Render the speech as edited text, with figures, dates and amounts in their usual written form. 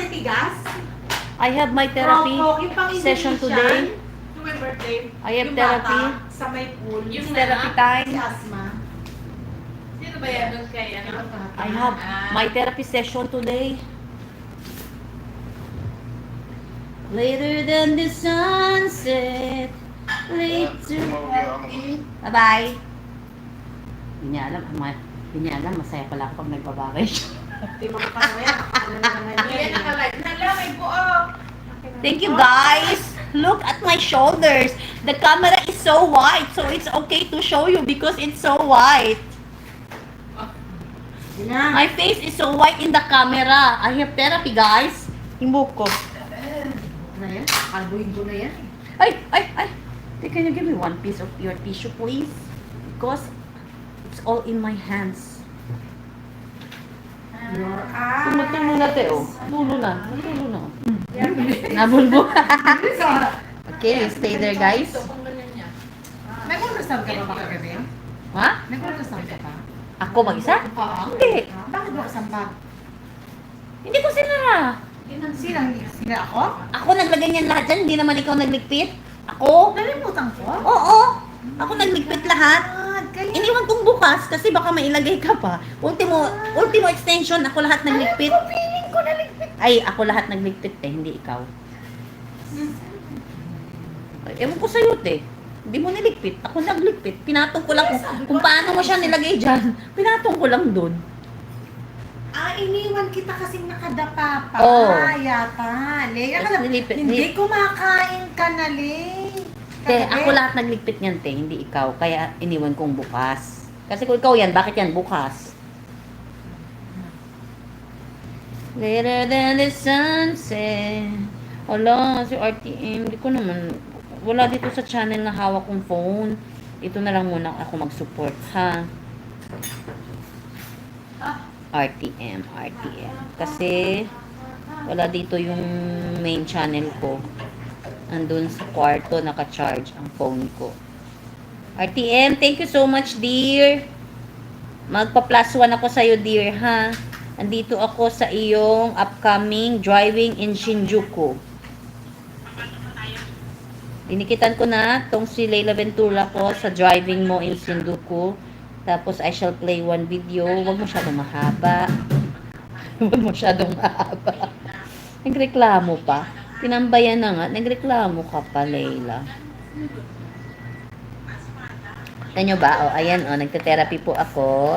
matitigas? I have my therapy Yung pang session Indonesian, today. Yung may birthday. I have yung therapy. Bata, sa may pool. It's Yung therapy Si time. Asma. Sino ba yan doon kay ano? I have my therapy session today. Later than the sunset, later. Bye-bye. Hindi niya alam, masaya pala ako pag nagbabagay siya. Timang pa mo yan. Ano naman Yan yan? nakalive. Hala, may buo. Thank you guys. Look at my shoulders. The camera is so wide, so it's okay to show you because it's so wide. Yun na. My face is so white in the camera. I have therapy, guys. Yung buhok ko. Na yan? Kalbuhin ko na yan. Ay! Can you give me one piece of your tissue, please? Because it's all in my hands. Your eyes. Tumutulo na, Teo. Tulo na. Nabulbo. Okay, you stay there, guys. Ito, kung ganyan niya. May ultrasound ka ba kagabi? Ha? May ultrasound ka pa? Ako mag-isa? Oo. Hindi. Bakit mo kasambag? Hindi ko sinara. Sila ako? Ako naglagay niyan lahat dyan. Hindi naman ikaw nagligpit. Ako? Nalimutan ko? Oo. Ako nagligpit lahat. Kaya Iniwan kong bukas kasi baka mailagay ka pa. Ultimo extension, ako lahat nagligpit. feeling ko naligpit. Ay, ako lahat nagligpit eh, hindi ikaw. Ay, ewan ko sa'yo, te. Hindi mo niligpit. Ako nagligpit. Pinatong ko lang kung paano mo siya nilagay dyan. Pinatong ko lang doon. Iniwan kita kasing nakadapa pa. Oo. Yata. Le, Tapos nilipit- hindi kumakain ka na, Le. Te, Kagabi. ako lahat nagligpit niyan, te. Hindi ikaw. Kaya iniwan kong bukas. Kasi kung ikaw yan, bakit yan bukas? Later than the sunset. Wala, si RTM. Hindi ko naman. Wala dito sa channel na hawak kong phone. Ito na lang muna ako mag-support, ha? RTM. Kasi, wala dito yung main channel ko. Andun sa kwarto, naka-charge ang phone ko. RTM, thank you so much, dear. Magpa-plus 1 ako sa'yo, dear, ha? Andito ako sa iyong upcoming driving in Shinjuku. Dinikitan ko na tong si Leila Ventura ko sa driving mo in Shinjuku. Tapos, I shall play one video. Huwag masyadong mahaba. Huwag masyadong mahaba. Nagreklamo pa. Pinambayan na nga. Nagreklamo ka pa, Leila. Tignan nyo ba? O, ayan, o. Nagte-therapy po ako.